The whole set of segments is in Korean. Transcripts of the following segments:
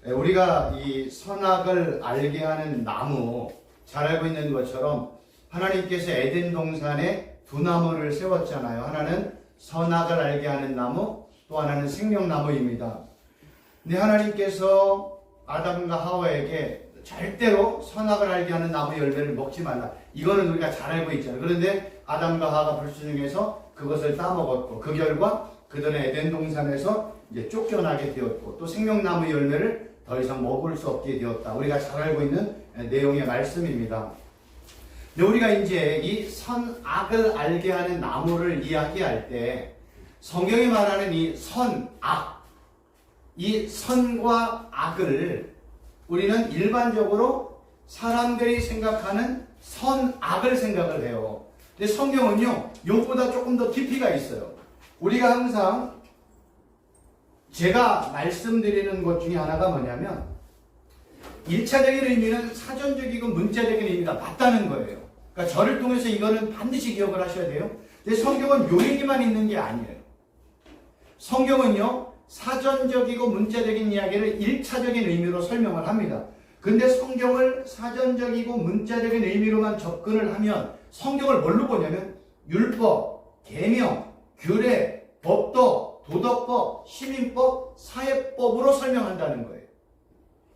우리가 이 선악을 알게 하는 나무, 잘 알고 있는 것처럼 하나님께서 에덴 동산에 두 나무를 세웠잖아요. 하나는 선악을 알게 하는 나무, 또 하나는 생명나무입니다. 근데 하나님께서 아담과 하와에게 절대로 선악을 알게 하는 나무 열매를 먹지 말라. 이거는 우리가 잘 알고 있잖아요. 그런데 아담과 하와가 불순종해서 그것을 따먹었고, 그 결과 그들은 에덴 동산에서 이제 쫓겨나게 되었고, 또 생명나무 열매를 더 이상 먹을 수 없게 되었다. 우리가 잘 알고 있는 내용의 말씀입니다. 근데 우리가 이제 이 선악을 알게 하는 나무를 이야기할 때 성경이 말하는 이 선악, 이 선과 악을 우리는 일반적으로 사람들이 생각하는 선악을 생각을 해요. 근데 성경은요, 이것보다 조금 더 깊이가 있어요. 우리가 항상 제가 말씀드리는 것 중에 하나가 뭐냐면 1차적인 의미는 사전적이고 문자적인 의미가 맞다는 거예요. 그러니까 저를 통해서 이거는 반드시 기억을 하셔야 돼요. 근데 성경은 요 얘기만 있는 게 아니에요. 성경은요, 사전적이고 문자적인 이야기를 1차적인 의미로 설명을 합니다. 근데 성경을 사전적이고 문자적인 의미로만 접근을 하면 성경을 뭘로 보냐면 율법, 계명, 규례, 법도, 도덕법, 시민법, 사회법으로 설명한다는 거예요.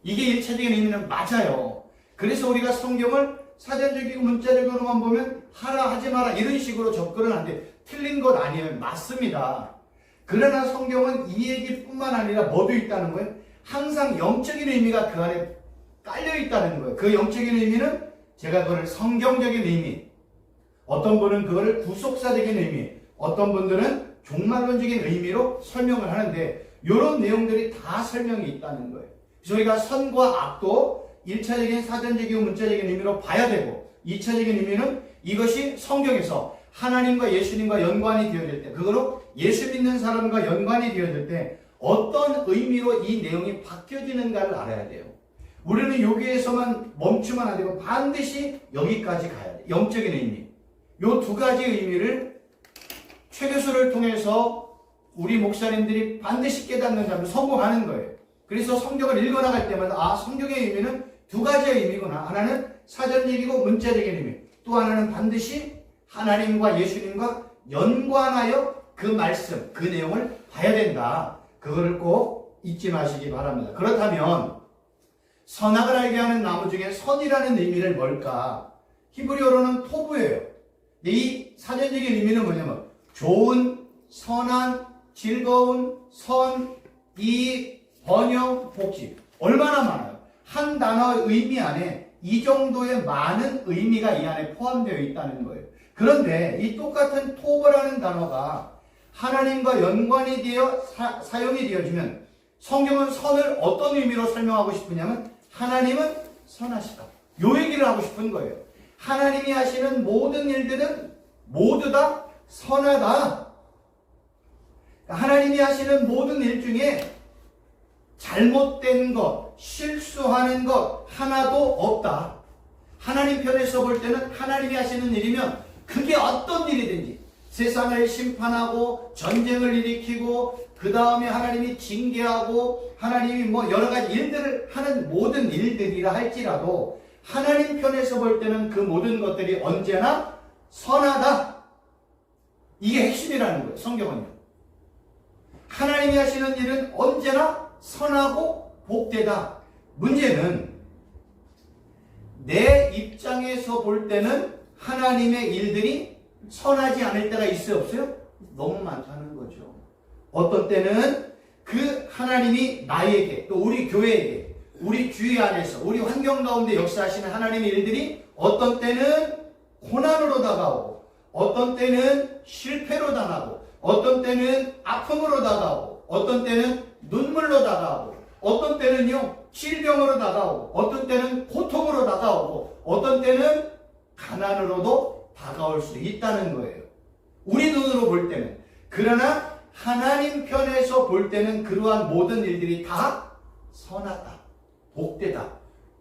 이게 1차적인 의미는 맞아요. 그래서 우리가 성경을 사전적이고 문자적으로만 보면 하라 하지 마라 이런 식으로 접근은 안 돼. 틀린 것 아니에요. 맞습니다. 그러나 성경은 이 얘기뿐만 아니라 뭐도 있다는 거예요? 항상 영적인 의미가 그 안에 깔려 있다는 거예요. 그 영적인 의미는 제가 그걸 성경적인 의미, 어떤 분은 그걸 구속사적인 의미, 어떤 분들은 종말론적인 의미로 설명을 하는데 이런 내용들이 다 설명이 있다는 거예요. 그래서 우리가 선과 악도 1차적인 사전적이고 문자적인 의미로 봐야 되고 2차적인 의미는 이것이 성경에서 하나님과 예수님과 연관이 되어질 때, 그거로 예수 믿는 사람과 연관이 되어질 때 어떤 의미로 이 내용이 바뀌어지는가를 알아야 돼요. 우리는 여기에서만 멈추면 안 되고 반드시 여기까지 가야 돼요. 영적인 의미. 요 두 가지 의미를 최 교수를 통해서 우리 목사님들이 반드시 깨닫는다면 성공하는 거예요. 그래서 성경을 읽어나갈 때마다 성경의 의미는 두 가지의 의미구나. 하나는 사전적이고 문자적인 의미, 또 하나는 반드시 하나님과 예수님과 연관하여 그 말씀, 그 내용을 봐야 된다. 그거를 꼭 잊지 마시기 바랍니다. 그렇다면 선악을 알게 하는 나무 중에 선이라는 의미를 뭘까? 히브리어로는 토부예요. 이 사전적인 의미는 뭐냐면 좋은, 선한, 즐거운, 선, 이익, 번영, 복지. 얼마나 많아요. 한 단어의 의미 안에 이 정도의 많은 의미가 이 안에 포함되어 있다는 거예요. 그런데 이 똑같은 토브라는 단어가 하나님과 연관이 되어 사용이 되어지면 성경은 선을 어떤 의미로 설명하고 싶으냐면 하나님은 선하시다. 요 얘기를 하고 싶은 거예요. 하나님이 하시는 모든 일들은 모두 다 선하다. 하나님이 하시는 모든 일 중에 잘못된 것, 실수하는 것 하나도 없다. 하나님 편에서 볼 때는 하나님이 하시는 일이면 그게 어떤 일이든지 세상을 심판하고 전쟁을 일으키고 그 다음에 하나님이 징계하고 하나님이 뭐 여러 가지 일들을 하는 모든 일들이라 할지라도 하나님 편에서 볼 때는 그 모든 것들이 언제나 선하다. 이게 핵심이라는 거예요. 성경은요. 하나님이 하시는 일은 언제나 선하고 복되다. 문제는 내 입장에서 볼 때는 하나님의 일들이 선하지 않을 때가 있어요, 없어요? 너무 많다는 거죠. 어떤 때는 그 하나님이 나에게, 또 우리 교회에게, 우리 주위 안에서, 우리 환경 가운데 역사하시는 하나님의 일들이 어떤 때는 고난으로 다가오고, 어떤 때는 실패로 당하고, 어떤 때는 아픔으로 다가오고, 어떤 때는 눈물로 다가오고, 어떤 때는요 질병으로 다가오고, 어떤 때는 고통으로 다가오고, 어떤 때는 가난으로도 다가올 수 있다는 거예요. 우리 눈으로 볼 때는. 그러나 하나님 편에서 볼 때는 그러한 모든 일들이 다 선하다, 복되다.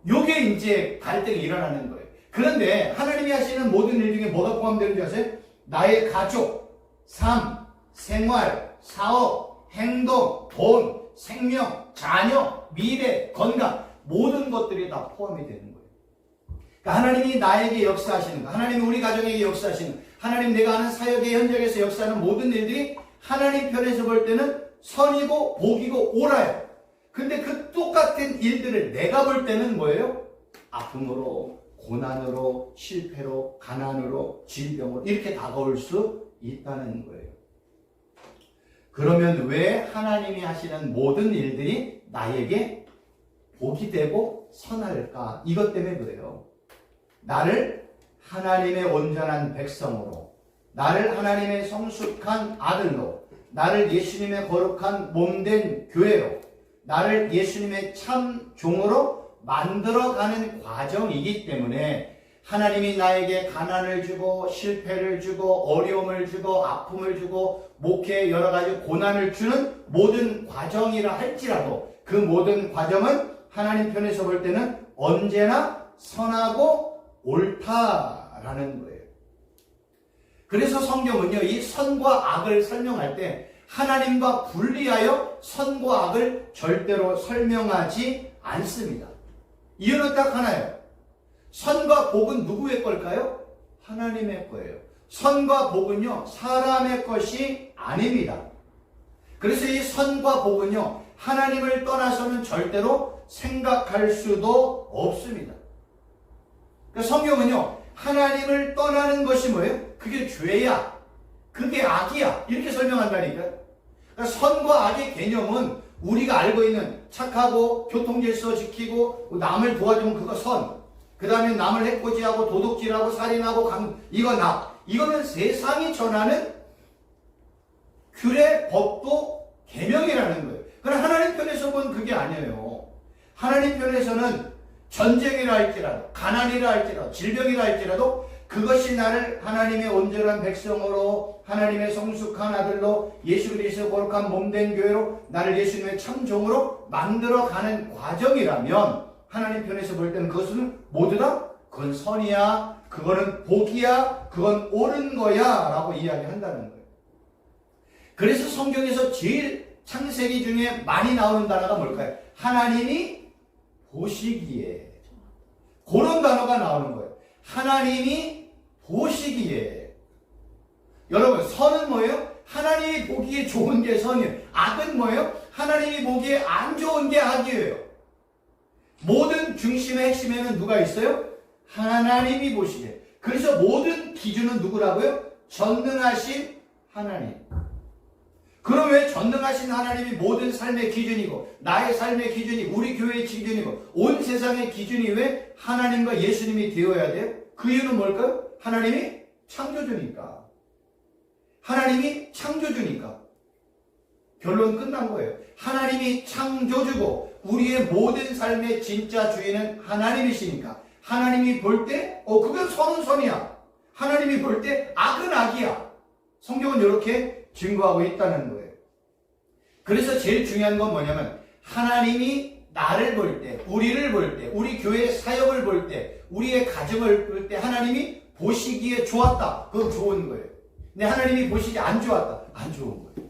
요게 이제 갈등이 일어나는 거예요. 그런데 하나님이 하시는 모든 일 중에 뭐가 포함되는지 아세요? 나의 가족, 삶, 생활, 사업, 행동, 돈, 생명, 자녀, 미래, 건강 모든 것들이 다 포함이 되는 거예요. 그러니까 하나님이 나에게 역사하시는 거, 하나님이 우리 가정에게 역사하시는 거, 하나님 내가 하는 사역의 현장에서 역사하는 모든 일들이 하나님 편에서 볼 때는 선이고 복이고 옳아요. 근데 그 똑같은 일들을 내가 볼 때는 뭐예요? 아픔으로, 고난으로, 실패로, 가난으로, 질병으로 이렇게 다가올 수 있다는 거예요. 그러면 왜 하나님이 하시는 모든 일들이 나에게 복이 되고 선할까? 이것 때문에 그래요. 나를 하나님의 온전한 백성으로, 나를 하나님의 성숙한 아들로, 나를 예수님의 거룩한 몸된 교회로, 나를 예수님의 참 종으로 만들어가는 과정이기 때문에 하나님이 나에게 가난을 주고 실패를 주고 어려움을 주고 아픔을 주고 목회에 여러 가지 고난을 주는 모든 과정이라 할지라도 그 모든 과정은 하나님 편에서 볼 때는 언제나 선하고 옳다라는 거예요. 그래서 성경은요, 이 선과 악을 설명할 때 하나님과 분리하여 선과 악을 절대로 설명하지 않습니다. 이유는 딱 하나예요. 선과 복은 누구의 걸까요? 하나님의 거예요. 선과 복은요, 사람의 것이 아닙니다. 그래서 이 선과 복은요, 하나님을 떠나서는 절대로 생각할 수도 없습니다. 그러니까 성경은요, 하나님을 떠나는 것이 뭐예요? 그게 죄야. 그게 악이야. 이렇게 설명한다니까요. 그러니까 선과 악의 개념은 우리가 알고 있는 착하고 교통질서 지키고 남을 도와주면 그거 선. 그 다음에 남을 해코지하고 도둑질하고 살인하고 이거 나. 이거는 세상이 전하는 규례, 법도, 계명이라는 거예요. 그러나 하나님 편에서 본 그게 아니에요. 하나님 편에서는 전쟁이라 할지라도 가난이라 할지라도 질병이라 할지라도 그것이 나를 하나님의 온전한 백성으로 하나님의 성숙한 아들로 예수 그리스도의 거룩한 몸된 교회로 나를 예수님의 참 종으로 만들어가는 과정이라면 하나님 편에서 볼 때는 그것은 모두 다 그건 선이야, 그거는 복이야, 그건 옳은 거야 라고 이야기한다는 거예요. 그래서 성경에서 제일 창세기 중에 많이 나오는 단어가 뭘까요? 하나님이 보시기에. 그런 단어가 나오는 거예요. 하나님이 보시기에. 여러분, 선은 뭐예요? 하나님이 보기에 좋은 게 선이에요. 악은 뭐예요? 하나님이 보기에 안 좋은 게 악이에요. 모든 중심의 핵심에는 누가 있어요? 하나님이 보시기에. 그래서 모든 기준은 누구라고요? 전능하신 하나님. 그럼 왜 전능하신 하나님이 모든 삶의 기준이고 나의 삶의 기준이 우리 교회의 기준이고 온 세상의 기준이 왜 하나님과 예수님이 되어야 돼요? 그 이유는 뭘까요? 하나님이 창조주니까. 하나님이 창조주니까. 결론 끝난 거예요. 하나님이 창조주고 우리의 모든 삶의 진짜 주인은 하나님이시니까 하나님이 볼 때 그건 선은 선이야. 하나님이 볼 때 악은 악이야. 성경은 이렇게 증거하고 있다는 거예요. 그래서 제일 중요한 건 뭐냐면 하나님이 나를 볼 때, 우리를 볼 때, 우리 교회의 사역을 볼 때, 우리의 가정을 볼 때 하나님이 보시기에 좋았다. 그건 좋은 거예요. 근데 하나님이 보시기에 안 좋았다. 안 좋은 거예요.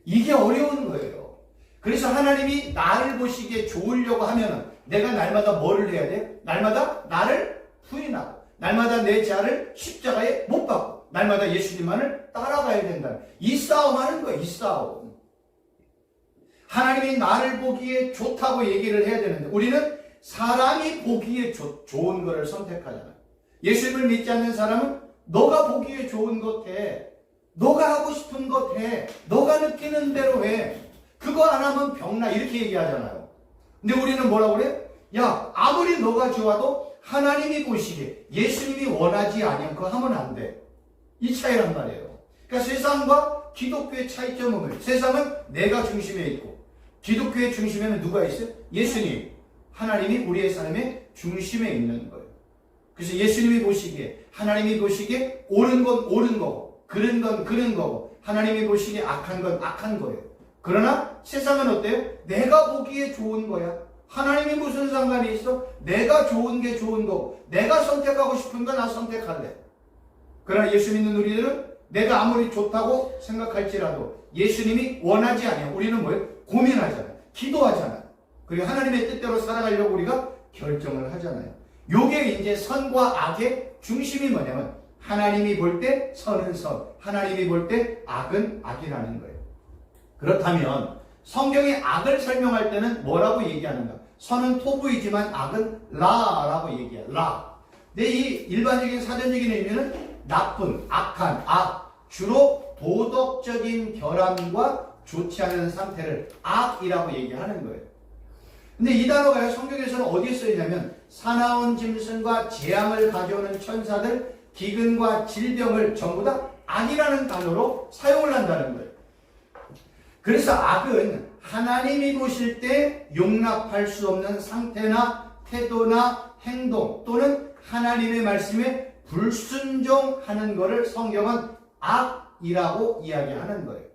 이게 어려운 거예요. 그래서 하나님이 나를 보시기에 좋으려고 하면 내가 날마다 뭐를 해야 돼? 날마다 나를 부인하고 날마다 내 자를 십자가에 못 박고 날마다 예수님만을 따라가야 된다. 이 싸움 하는 거예요. 이 싸움. 하나님이 나를 보기에 좋다고 얘기를 해야 되는데 우리는 사람이 보기에 좋은 거를 선택하잖아요. 예수님을 믿지 않는 사람은 너가 보기에 좋은 것 해. 너가 하고 싶은 것 해. 너가 느끼는 대로 해. 그거 안 하면 병나 이렇게 얘기하잖아요. 근데 우리는 뭐라고 그래? 야, 아무리 너가 좋아도 하나님이 보시기에 예수님이 원하지 않으면 그거 하면 안 돼. 이 차이란 말이에요. 그러니까 세상과 기독교의 차이점은 뭐예요? 세상은 내가 중심에 있고 기독교의 중심에는 누가 있어요? 예수님. 하나님이 우리의 삶의 중심에 있는 거예요. 그래서 예수님이 보시기에 하나님이 보시기에 옳은 건 옳은 거고 그른 건 그른 거고 하나님이 보시기에 악한 건 악한 거예요. 그러나 세상은 어때요? 내가 보기에 좋은 거야. 하나님이 무슨 상관이 있어? 내가 좋은 게 좋은 거고 내가 선택하고 싶은 거 나 선택할래. 그러나 예수 믿는 우리들은 내가 아무리 좋다고 생각할지라도 예수님이 원하지 않아요. 우리는 뭐예요? 고민하잖아요. 기도하잖아요. 그리고 하나님의 뜻대로 살아가려고 우리가 결정을 하잖아요. 요게 이제 선과 악의 중심이 뭐냐면 하나님이 볼 때 선은 선, 하나님이 볼 때 악은 악이라는 거예요. 그렇다면 성경이 악을 설명할 때는 뭐라고 얘기하는가? 선은 토부이지만 악은 라라고 얘기해요. 라. 근데 이 일반적인 사전적인 의미는 나쁜, 악한, 악, 주로 도덕적인 결함과 좋지 않은 상태를 악이라고 얘기하는 거예요. 근데 이 단어가 성경에서는 어디에 쓰이냐면 사나운 짐승과 재앙을 가져오는 천사들, 기근과 질병을 전부 다 악이라는 단어로 사용을 한다는 거예요. 그래서 악은 하나님이 보실 때 용납할 수 없는 상태나 태도나 행동 또는 하나님의 말씀에 불순종하는 것을 성경은 악이라고 이야기하는 거예요.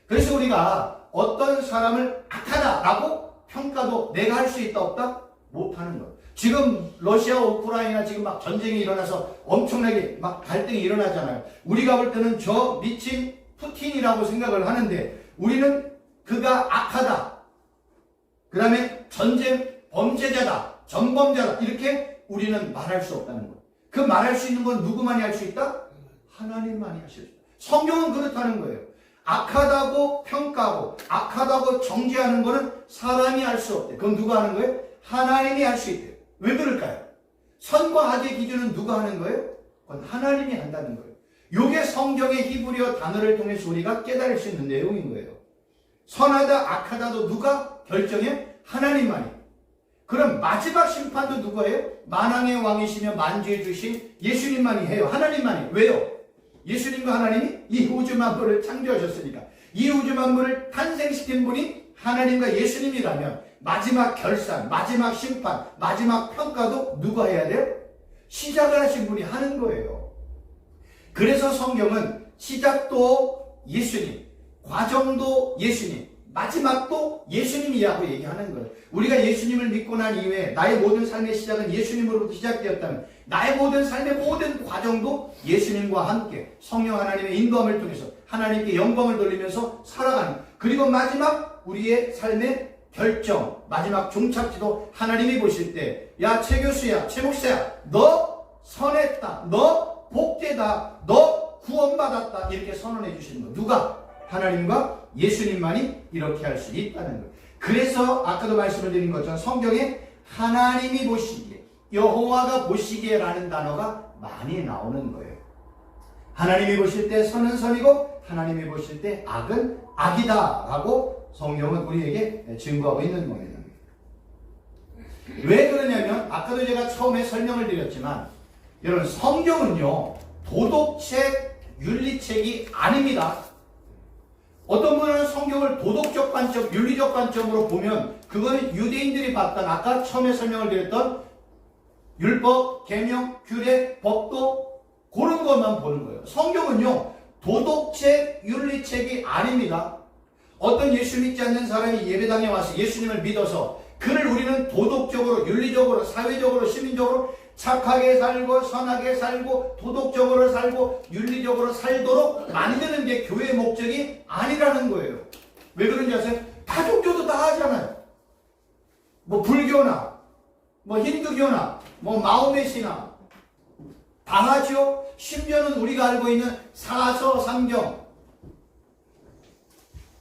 그래서 우리가 어떤 사람을 악하다라고 평가도 내가 할 수 있다 없다? 못하는 거예요. 지금 러시아 우크라이나 지금 막 전쟁이 일어나서 엄청나게 막 갈등이 일어나잖아요. 우리가 볼 때는 저 미친 푸틴이라고 생각을 하는데 우리는 그가 악하다, 그 다음에 전쟁 범죄자다, 전범자다 이렇게 우리는 말할 수 없다는 거예요. 그 말할 수 있는 건 누구만이 할 수 있다? 하나님만이 할 수 있다. 성경은 그렇다는 거예요. 악하다고 평가하고 악하다고 정죄하는 거는 사람이 할 수 없대. 그건 누가 하는 거예요? 하나님이 할 수 있대요. 왜 그럴까요? 선과 악의 기준은 누가 하는 거예요? 그건 하나님이 한다는 거예요. 이게 성경의 히브리어 단어를 통해서 우리가 깨달을 수 있는 내용인 거예요. 선하다 악하다도 누가 결정해? 하나님만이. 그럼 마지막 심판도 누구예요? 만왕의 왕이시며 만주해 주신 예수님만이 해요. 하나님만이. 왜요? 예수님과 하나님이 이 우주 만물을 창조하셨으니까. 이 우주 만물을 탄생시킨 분이 하나님과 예수님이라면 마지막 결산, 마지막 심판, 마지막 평가도 누가 해야 돼요? 시작을 하신 분이 하는 거예요. 그래서 성경은 시작도 예수님, 과정도 예수님, 마지막도 예수님이라고 얘기하는 거예요. 우리가 예수님을 믿고 난 이후에 나의 모든 삶의 시작은 예수님으로부터 시작되었다면 나의 모든 삶의 모든 과정도 예수님과 함께 성령 하나님의 인도함을 통해서 하나님께 영광을 돌리면서 살아가는, 그리고 마지막 우리의 삶의 결정, 마지막 종착지도 하나님이 보실 때 야 최 교수야, 최 목사야, 너 선했다, 너 복되다, 너 구원받았다 이렇게 선언해 주시는 거. 누가? 하나님과 예수님만이 이렇게 할 수 있다는 거예요. 그래서 아까도 말씀을 드린 것처럼 성경에 하나님이 보시기에, 여호와가 보시기에라는 단어가 많이 나오는 거예요. 하나님이 보실 때 선은 선이고 하나님이 보실 때 악은 악이다 라고 성경은 우리에게 증거하고 있는 겁니다. 왜 그러냐면 아까도 제가 처음에 설명을 드렸지만 여러분 성경은요 도덕책, 윤리책이 아닙니다. 어떤 분은 성경을 도덕적 관점, 윤리적 관점으로 보면 그거는 유대인들이 봤던 아까 처음에 설명을 드렸던 율법, 계명, 규례, 법도 그런 것만 보는 거예요. 성경은요 도덕책, 윤리책이 아닙니다. 어떤 예수 믿지 않는 사람이 예배당에 와서 예수님을 믿어서 그를 우리는 도덕적으로, 윤리적으로, 사회적으로, 시민적으로 착하게 살고 선하게 살고 도덕적으로 살고 윤리적으로 살도록 만드는 게 교회의 목적이 아니라는 거예요. 왜 그런지 아세요? 다 종교도 다 하잖아요. 뭐 불교나 뭐 힌두교나 뭐 마호메시나 다 하죠. 심지어는 우리가 알고 있는 사서삼경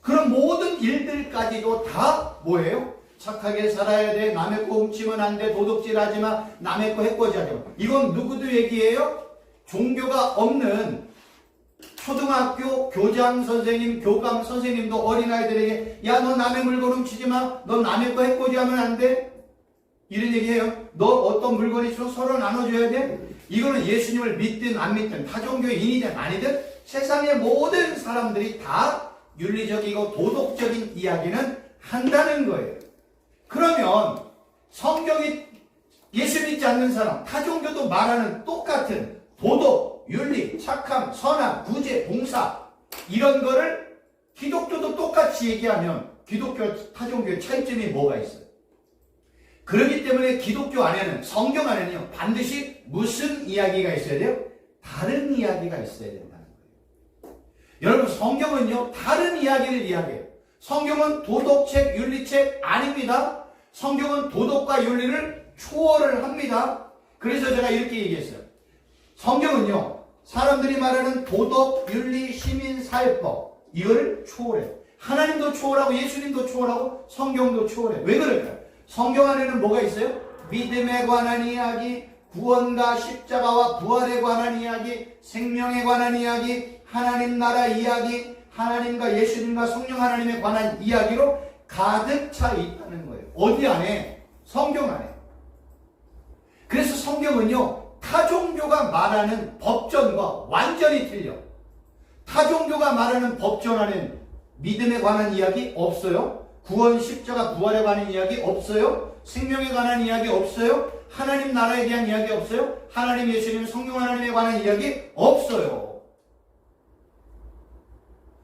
그런 모든 일들까지도 다 뭐예요? 착하게 살아야 돼. 남의 거 훔치면 안 돼. 도둑질하지 마. 남의 거 해코지하지 마. 이건 누구도 얘기해요? 종교가 없는 초등학교 교장 선생님, 교감 선생님도 어린아이들에게 야, 너 남의 물건 훔치지 마. 너 남의 거 해코지하면 안 돼. 이런 얘기해요. 너 어떤 물건이 있으면 서로 나눠줘야 돼. 이거는 예수님을 믿든 안 믿든 타종교인이든 아니든 세상의 모든 사람들이 다 윤리적이고 도덕적인 이야기는 한다는 거예요. 그러면 성경이 예수 믿지 않는 사람, 타종교도 말하는 똑같은 도덕, 윤리, 착함, 선함, 구제, 봉사 이런 거를 기독교도 똑같이 얘기하면 기독교, 타종교의 차이점이 뭐가 있어요? 그렇기 때문에 기독교 안에는, 성경 안에는요 반드시 무슨 이야기가 있어야 돼요? 다른 이야기가 있어야 된다는 거예요. 여러분 성경은요 다른 이야기를 이야기해요. 성경은 도덕책, 윤리책 아닙니다. 성경은 도덕과 윤리를 초월을 합니다. 그래서 제가 이렇게 얘기했어요. 성경은요, 사람들이 말하는 도덕, 윤리, 시민, 사회법, 이거를 초월해요. 하나님도 초월하고 예수님도 초월하고 성경도 초월해요. 왜 그럴까요? 성경 안에는 뭐가 있어요? 믿음에 관한 이야기, 구원과 십자가와 부활에 관한 이야기, 생명에 관한 이야기, 하나님 나라 이야기, 하나님과 예수님과 성령 하나님에 관한 이야기로 가득 차 있다는 거예요. 어디 안에? 성경 안에. 그래서 성경은요, 타종교가 말하는 법전과 완전히 틀려. 타종교가 말하는 법전 안에는 믿음에 관한 이야기 없어요. 구원, 십자가, 부활에 관한 이야기 없어요. 생명에 관한 이야기 없어요. 하나님 나라에 대한 이야기 없어요. 하나님, 예수님, 성령 하나님에 관한 이야기 없어요.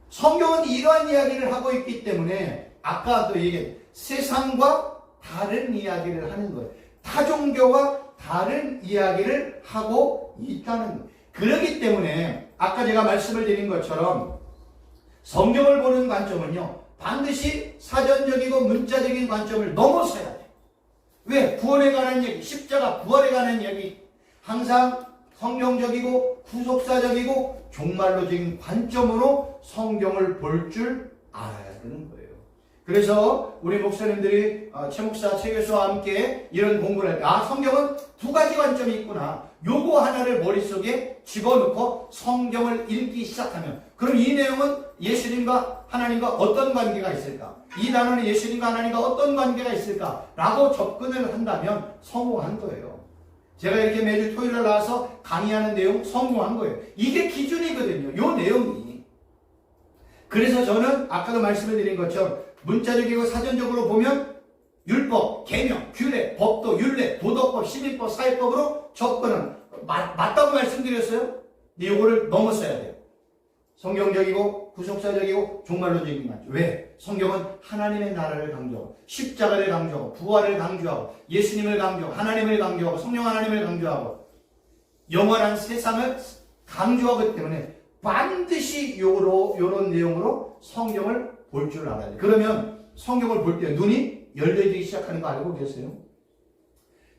성경은 이러한 이야기를 하고 있기 때문에 아까 또 얘기한 세상과 다른 이야기를 하는 거예요. 타종교와 다른 이야기를 하고 있다는 거예요. 그렇기 때문에 아까 제가 말씀을 드린 것처럼 성경을 보는 관점은요, 반드시 사전적이고 문자적인 관점을 넘어서야 돼요. 왜? 구원에 관한 얘기, 십자가, 부활에 관한 얘기, 항상 성경적이고 구속사적이고 종말론적인 관점으로 성경을 볼 줄 알아야 되는 거예요. 그래서 우리 목사님들이 최 목사, 최 교수와 함께 이런 공부를 할 때, 성경은 두 가지 관점이 있구나. 요거 하나를 머릿속에 집어넣고 성경을 읽기 시작하면, 그럼 이 내용은 예수님과 하나님과 어떤 관계가 있을까? 이 단어는 예수님과 하나님과 어떤 관계가 있을까? 라고 접근을 한다면 성공한 거예요. 제가 이렇게 매주 토요일에 나와서 강의하는 내용 성공한 거예요. 이게 기준이거든요. 요 내용이. 그래서 저는 아까도 말씀을 드린 것처럼 문자적이고 사전적으로 보면 율법, 계명, 규례, 법도, 율례, 도덕법, 시민법, 사회법으로 접근은 맞다고 말씀드렸어요. 근데 요거를 넘어서야 돼요. 성경적이고 구속사적이고 종말론적인 관점. 왜? 성경은 하나님의 나라를 강조하고 십자가를 강조하고 부활을 강조하고 예수님을 강조하고 하나님을 강조하고 성령 하나님을 강조하고 영원한 세상을 강조하기 때문에 반드시 요런 내용으로 성경을 볼 줄 알아야 돼요. 그러면 성경을 볼 때 눈이 열려지기 시작하는 거 알고 계세요?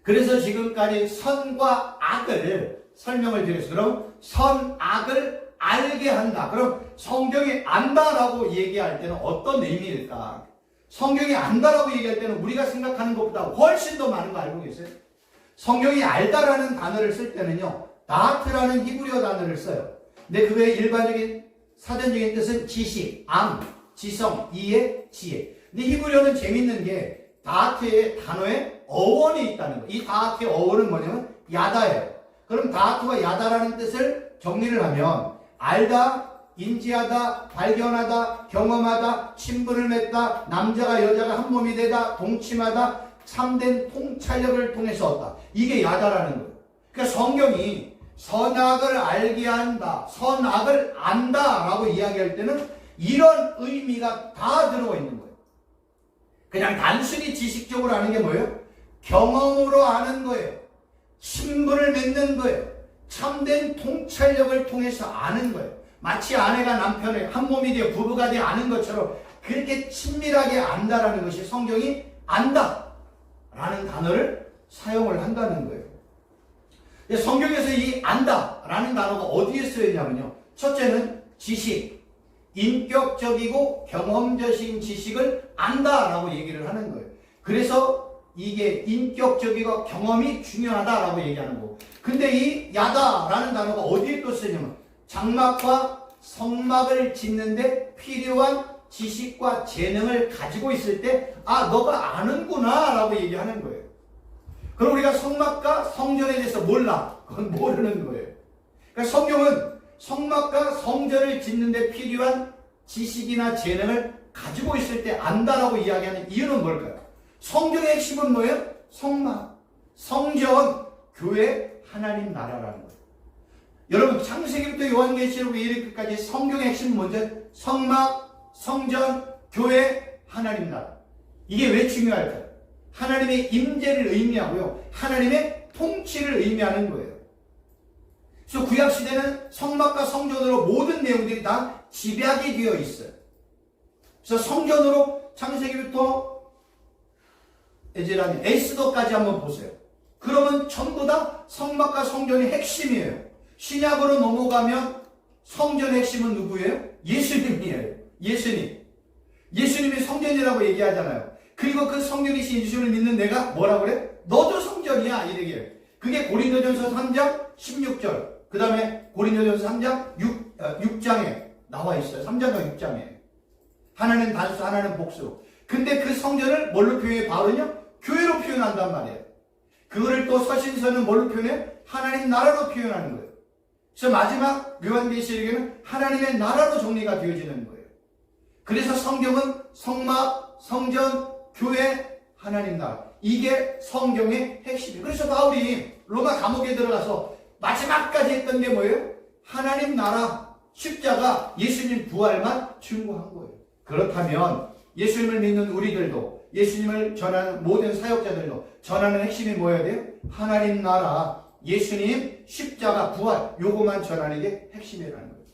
그래서 지금까지 선과 악을 설명을 드렸어요. 그럼 선, 악을 알게 한다. 그럼 성경이 안다라고 얘기할 때는 어떤 의미일까? 성경이 안다라고 얘기할 때는 우리가 생각하는 것보다 훨씬 더 많은 거 알고 계세요? 성경이 알다라는 단어를 쓸 때는요, 다트라는 히브리어 단어를 써요. 근데 그의 일반적인 사전적인 뜻은 지식, 암, 지성, 이해, 지혜. 근데 히브리어는 재밌는 게 다트의 단어에 어원이 있다는 거예요. 이 다트의 어원은 뭐냐면 야다예요. 그럼 다트와 야다라는 뜻을 정리를 하면 알다, 인지하다, 발견하다, 경험하다, 친분을 맺다, 남자가 여자가 한 몸이 되다, 동침하다, 참된 통찰력을 통해서 얻다. 이게 야다라는 거예요. 그러니까 성경이 선악을 알게 한다, 선악을 안다 라고 이야기할 때는 이런 의미가 다 들어가 있는 거예요. 그냥 단순히 지식적으로 아는 게 뭐예요? 경험으로 아는 거예요. 친분을 맺는 거예요. 참된 통찰력을 통해서 아는 거예요. 마치 아내가 남편을 한 몸이 되어 부부가 되어 아는 것처럼 그렇게 친밀하게 안다라는 것이 성경이 안다 라는 단어를 사용을 한다는 거예요. 성경에서 이 안다 라는 단어가 어디에 쓰였냐면요, 첫째는 지식, 인격적이고 경험적인 지식을 안다 라고 얘기를 하는 거예요. 그래서 이게 인격적이고 경험이 중요하다라고 얘기하는 거고, 근데 이 야다라는 단어가 어디에 또 쓰냐면 장막과 성막을 짓는데 필요한 지식과 재능을 가지고 있을 때 너가 아는구나 라고 얘기하는 거예요. 그럼 우리가 성막과 성전에 대해서 몰라, 그건 모르는 거예요. 그러니까 성경은 성막과 성전을 짓는데 필요한 지식이나 재능을 가지고 있을 때 안다라고 이야기하는 이유는 뭘까요? 성경의 핵심은 뭐예요? 성막, 성전, 교회, 하나님 나라라는 거예요. 여러분, 창세기부터 요한계시록 이르기까지 성경의 핵심은 먼저 성막, 성전, 교회, 하나님 나라. 이게 왜 중요할까요? 하나님의 임재를 의미하고요, 하나님의 통치를 의미하는 거예요. 그래서 구약시대는 성막과 성전으로 모든 내용들이 다 집약이 되어 있어요. 그래서 성전으로 창세기부터 에스더까지 한번 보세요. 그러면 전부 다 성막과 성전이 핵심이에요. 신약으로 넘어가면 성전의 핵심은 누구예요? 예수님이에요. 예수님이 성전이라고 얘기하잖아요. 그리고 그 성전이신 예수님을 믿는 내가 뭐라고 그래? 너도 성전이야. 이래요. 그게 고린도전서 3장 16절. 그 다음에 고린도전서 3장 6장에 나와 있어요. 3장과 6장에. 하나는 단수, 하나는 복수. 근데 그 성전을 뭘로 표현해? 바울은요? 교회로 표현한단 말이에요. 그거를 또 서신서는 뭘로 표현해? 하나님 나라로 표현하는 거예요. 그래서 마지막 요한계시록에는 하나님의 나라로 정리가 되어지는 거예요. 그래서 성경은 성막, 성전, 교회, 하나님 나라. 이게 성경의 핵심이에요. 그래서 바울이 로마 감옥에 들어가서 마지막까지 했던 게 뭐예요? 하나님 나라, 십자가, 예수님 부활만 증거한 거예요. 그렇다면 예수님을 믿는 우리들도, 예수님을 전하는 모든 사역자들도 전하는 핵심이 뭐여야 돼요? 하나님 나라, 예수님, 십자가, 부활, 요것만 전하는 게 핵심이라는 거예요.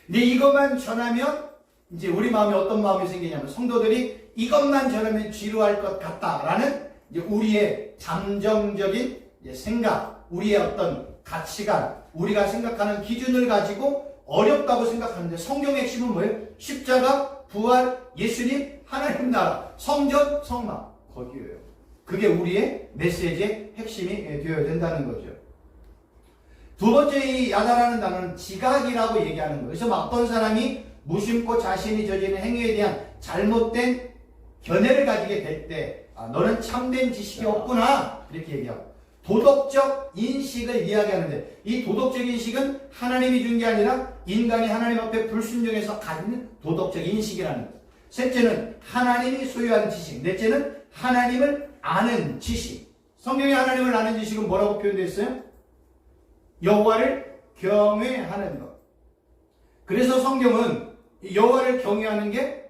근데 이것만 전하면 이제 우리 마음에 어떤 마음이 생기냐면, 성도들이 이것만 전하면 지루할 것 같다라는 이제 우리의 잠정적인 생각, 우리의 어떤 가치관, 우리가 생각하는 기준을 가지고 어렵다고 생각하는데, 성경의 핵심은 뭐예요? 십자가, 부활, 예수님, 하나님 나라, 성전, 성막, 거기에요. 그게 우리의 메시지의 핵심이 되어야 된다는 거죠. 두 번째, 이 야다라는 단어는 지각이라고 얘기하는 거예요. 그래서 어떤 사람이 무심코 자신이 저지른 행위에 대한 잘못된 견해를 가지게 될 때, 너는 참된 지식이 없구나, 이렇게 얘기하고, 도덕적 인식을 이야기하는데, 이 도덕적 인식은 하나님이 준 게 아니라 인간이 하나님 앞에 불순종해서 가지는 도덕적 인식이라는 거예요. 셋째는 하나님이 소유한 지식, 넷째는 하나님을 아는 지식. 성경에 하나님을 아는 지식은 뭐라고 표현되어 있어요? 여호와를 경외하는 것. 그래서 성경은 여호와를 경외하는 게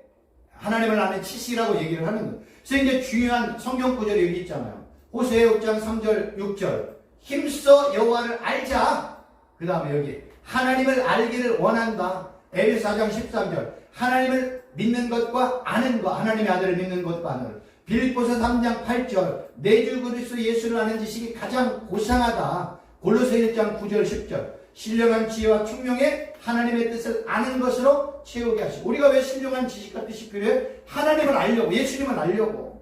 하나님을 아는 지식이라고 얘기를 하는 거예요. 그래서 이제 중요한 성경 구절이 여기 있잖아요. 호세아 6장 3절 6절. 힘써 여호와를 알자. 그 다음에 여기 하나님을 알기를 원한다. 에베소 4장 13절. 하나님을 믿는 것과 아는 것, 하나님의 아들을 믿는 것과 아는 것. 빌립보서 3장 8절. 내 주 그리스도 예수를 아는 지식이 가장 고상하다. 골로새 1장 9절 10절. 신령한 지혜와 총명에 하나님의 뜻을 아는 것으로 채우게 하시고. 우리가 왜 신령한 지식과 뜻이 필요해? 하나님을 알려고, 예수님을 알려고.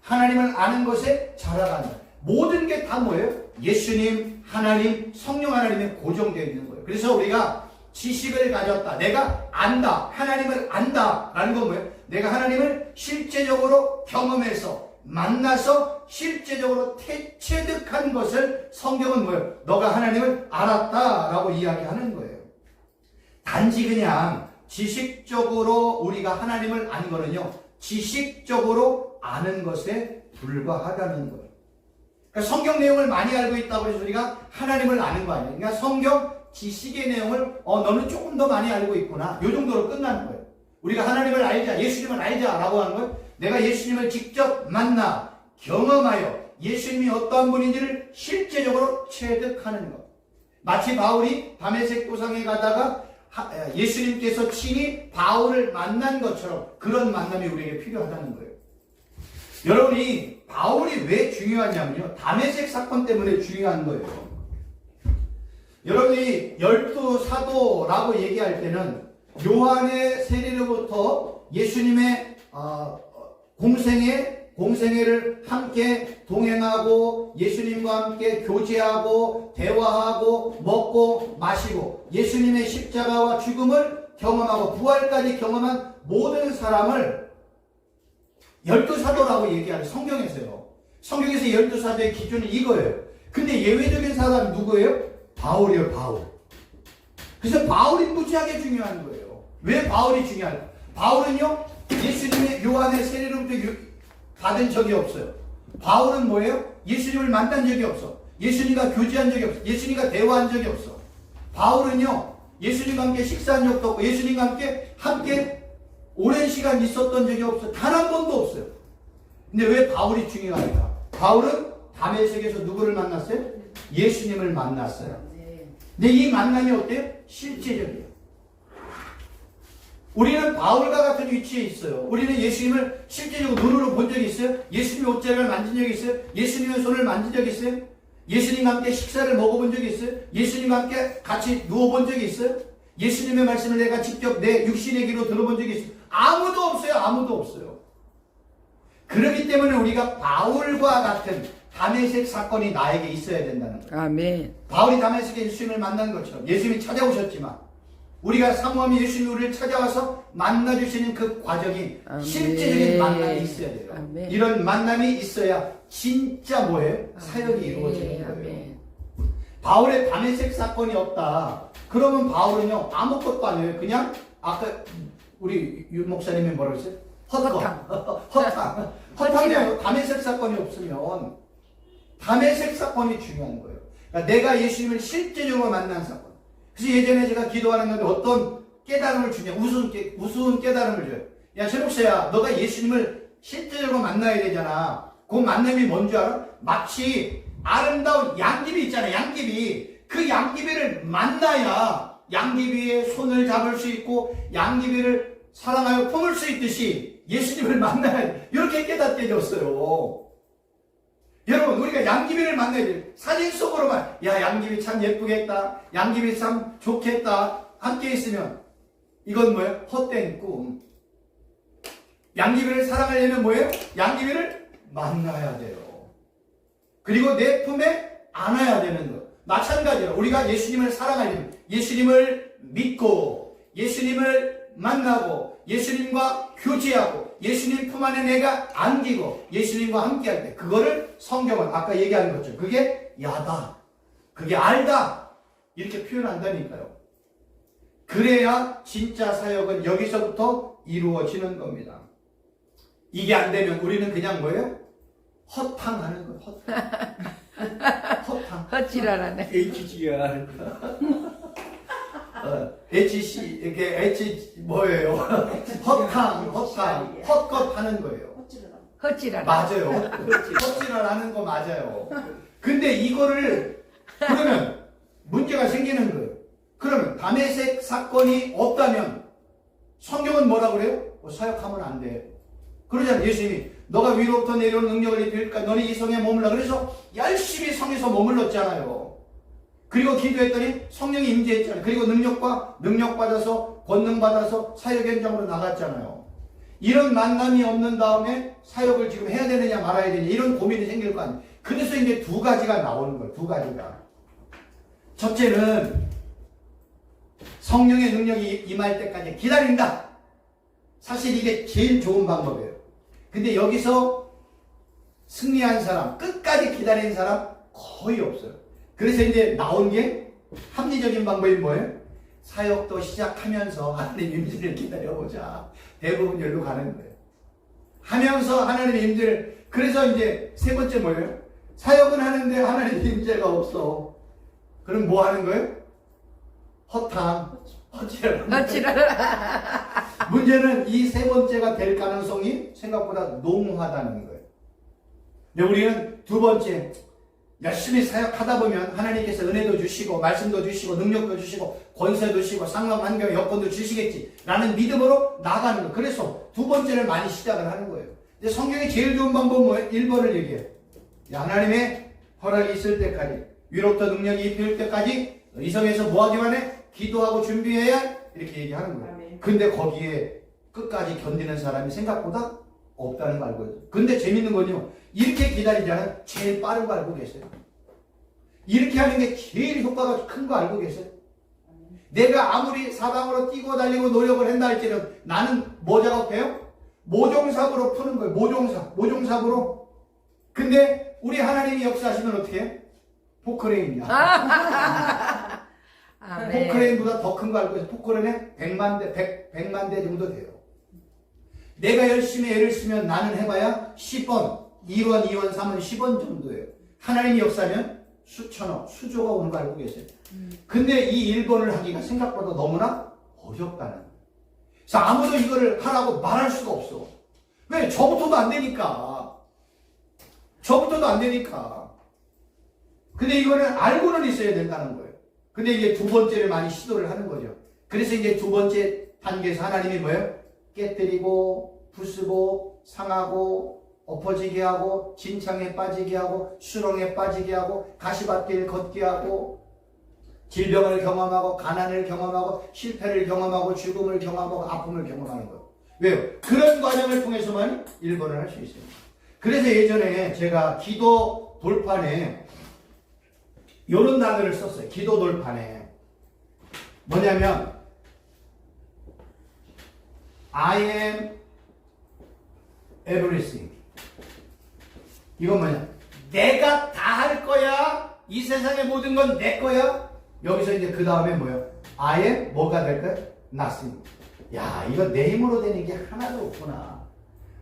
하나님을 아는 것에 자라가는. 모든 게 다 뭐예요? 예수님, 하나님, 성령 하나님에 고정되어 있는 거예요. 그래서 우리가 지식을 가졌다, 내가 안다, 하나님을 안다 라는 건 뭐예요? 내가 하나님을 실제적으로 경험해서 만나서 실제적으로 체득한 것을 성경은 뭐예요? 너가 하나님을 알았다 라고 이야기하는 거예요. 단지 그냥 지식적으로 우리가 하나님을 안 거는요, 지식적으로 아는 것에 불과하다는 거예요. 그러니까 성경 내용을 많이 알고 있다고 해서 우리가 하나님을 아는 거 아니에요. 그러니까 성경 지식의 내용을 너는 조금 더 많이 알고 있구나, 이 정도로 끝나는 거예요. 우리가 하나님을 알자, 예수님을 알자 라고 하는 거예요. 내가 예수님을 직접 만나 경험하여 예수님이 어떠한 분인지를 실제적으로 체득하는 것. 마치 바울이 다메섹 도상에 가다가 예수님께서 친히 바울을 만난 것처럼 그런 만남이 우리에게 필요하다는 거예요. 여러분이 바울이 왜 중요하냐면요, 다메섹 사건 때문에 중요한 거예요. 여러분이 12사도라고 얘기할 때는 요한의 세례로부터 예수님의 공생애를 함께 동행하고 예수님과 함께 교제하고 대화하고 먹고 마시고 예수님의 십자가와 죽음을 경험하고 부활까지 경험한 모든 사람을 12사도라고 얘기하는 성경에서요. 성경에서 12사도의 기준은 이거예요. 근데 예외적인 사람은 누구예요? 바울이요, 바울. 그래서 바울이 무지하게 중요한 거예요. 왜 바울이 중요할까? 바울은요, 예수님의 요한의 세례로부터 받은 적이 없어요. 바울은 뭐예요? 예수님을 만난 적이 없어. 예수님과 교제한 적이 없어. 예수님과 대화한 적이 없어. 바울은요, 예수님과 함께 식사한 적도 없고 예수님과 함께 오랜 시간 있었던 적이 없어요. 단 한 번도 없어요. 근데 왜 바울이 중요할까? 바울은 다메섹에서 누구를 만났어요? 예수님을 만났어요. 근데 이 만남이 어때요? 실제적이에요. 우리는 바울과 같은 위치에 있어요. 우리는 예수님을 실제적으로 눈으로 본 적이 있어요? 예수님의 옷자락을 만진 적이 있어요? 예수님의 손을 만진 적이 있어요? 예수님과 함께 식사를 먹어본 적이 있어요? 예수님과 함께 같이 누워본 적이 있어요? 예수님의 말씀을 내가 직접 내 육신의 귀로 들어본 적이 있어요? 아무도 없어요. 아무도 없어요. 그렇기 때문에 우리가 바울과 같은 다메섹 사건이 나에게 있어야 된다는 거예요. 아멘. 바울이 다메섹에 예수님을 만난 것처럼 예수님이 찾아오셨지만 우리가 사모하면 예수님이 우리를 찾아와서 만나주시는 그 과정이 아멘. 실제적인 만남이 있어야 돼요. 아멘. 이런 만남이 있어야 진짜 뭐예요? 사역이 아멘. 이루어지는 거예요. 아멘. 바울의 다메섹 사건이 없다. 그러면 바울은요 아무것도 아니에요. 그냥 아까 우리 유 목사님이 뭐라고 했어요? 허탕이에요. 다메섹 사건이 없으면 다메섹 사건이 중요한 거예요. 그러니까 내가 예수님을 실제적으로 만난 사건. 그래서 예전에 제가 기도하는 건데 어떤 깨달음을 주냐, 우스운 깨달음을 줘요. 야, 최목사야, 너가 예수님을 실제적으로 만나야 되잖아. 그 만남이 뭔지 알아? 마치 아름다운 양귀비 있잖아, 양귀비. 그 양귀비를 만나야 양귀비의 손을 잡을 수 있고 양귀비를 사랑하여 품을 수 있듯이 예수님을 만나야 돼. 이렇게 깨닫게 되었어요. 여러분, 우리가 양귀비를 만나야 돼요. 사진 속으로만, 야, 양귀비 참 예쁘겠다. 양귀비 참 좋겠다. 함께 있으면, 이건 뭐예요? 헛된 꿈. 양귀비를 사랑하려면 뭐예요? 양귀비를 만나야 돼요. 그리고 내 품에 안아야 되는 것. 마찬가지로, 우리가 예수님을 사랑하려면, 예수님을 믿고, 예수님을 만나고, 예수님과 교제하고, 예수님 품 안에 내가 안기고 예수님과 함께할 때 그거를 성경은 아까 얘기하는 것처럼 그게 야다, 그게 알다 이렇게 표현한다니까요. 그래야 진짜 사역은 여기서부터 이루어지는 겁니다. 이게 안 되면 우리는 그냥 뭐예요? 허탕하는 거예요. 허탕. 헛지랄하네. HGR. HC, 이렇게 H 뭐예요? 헛탕, 헛것 하는 거예요. 헛지랄. 맞아요. 헛질을 하는 거 맞아요. 근데 이거를, 그러면 문제가 생기는 거예요. 그러면 다메섹 사건이 없다면 성경은 뭐라 그래요? 사역하면 안 돼. 그러잖아요. 예수님이 너가 위로부터 내려온 능력을 입힐까? 너는 이 성에 머물라. 그래서 열심히 성에서 머물렀잖아요. 그리고 기도했더니 성령이 임재했잖아요. 그리고 능력 받아서 권능 받아서 사역 현장으로 나갔잖아요. 이런 만남이 없는 다음에 사역을 지금 해야 되느냐 말아야 되느냐 이런 고민이 생길 거 아니에요. 그래서 이제 두 가지가 나오는 거예요. 두 가지가. 첫째는 성령의 능력이 임할 때까지 기다린다. 사실 이게 제일 좋은 방법이에요. 근데 여기서 승리한 사람, 끝까지 기다린 사람 거의 없어요. 그래서 이제 나온 게 합리적인 방법이 뭐예요? 사역도 시작하면서 하나님 임재를 기다려보자. 대부분 여기로 가는 거예요. 하면서 하나님 임재를, 그래서 이제 세 번째 뭐예요? 사역은 하는데 하나님 임재가 없어. 그럼 뭐 하는 거예요? 헛지랄. 문제는 이 세 번째가 될 가능성이 생각보다 농후하다는 거예요. 근데 우리는 두 번째, 열심히 사역하다 보면 하나님께서 은혜도 주시고 말씀도 주시고 능력도 주시고 권세도 주시고 상황 환경 여건도 주시겠지 라는 믿음으로 나가는 거예요. 그래서 두 번째를 많이 시작을 하는 거예요. 근데 성경이 제일 좋은 방법은 뭐예요? 1번을 얘기해요. 하나님의 허락이 있을 때까지, 위로부터 능력이 입힐 때까지 이성에서 뭐하기만 해? 기도하고 준비해야 이렇게 얘기하는 거예요. 근데 거기에 끝까지 견디는 사람이 생각보다 없다는 거 알고 있어요. 근데 재밌는 건요, 이렇게 기다리자는 제일 빠른 거 알고 계세요? 이렇게 하는 게 제일 효과가 큰 거 알고 계세요? 내가 아무리 사방으로 뛰고 달리고 노력을 한다 할지라도 나는 뭐 작업해요? 모종삽으로 푸는 거예요. 모종삽으로. 근데 우리 하나님이 역사하시면 어떻게 해요? 포크레인이야. 포크레인보다 더 큰 거 알고 있어요. 포크레인은 100만 대 정도 돼요. 내가 열심히 애를 쓰면 나는 해봐야 10원, 2원, 2원, 3원, 10원 정도예요. 하나님이 역사하면 수천억, 수조가 오는 거 알고 계세요? 근데 이 1번을 하기가 생각보다 너무나 어렵다는 거예요. 그래서 아무도 이거를 하라고 말할 수가 없어. 왜? 저부터도 안 되니까. 근데 이거는 알고는 있어야 된다는 거예요. 근데 이게 두 번째를 많이 시도를 하는 거죠. 그래서 이제 두 번째 단계에서 하나님이 뭐예요? 깨뜨리고 부수고 상하고 엎어지게 하고 진창에 빠지게 하고 수렁에 빠지게 하고 가시밭길 걷게 하고 질병을 경험하고 가난을 경험하고 실패를 경험하고 죽음을 경험하고 아픔을 경험하는 거예요. 왜요? 그런 과정을 통해서만 1번을 할 수 있어요. 그래서 예전에 제가 기도 돌판에 이런 단어를 썼어요. 기도 돌판에 뭐냐면 I am everything. 이건 뭐냐? 내가 다 할 거야. 이 세상의 모든 건 내 거야. 여기서 이제 그 다음에 뭐예요? I am 뭐가 될까요? nothing. 야, 이거 내 힘으로 되는 게 하나도 없구나.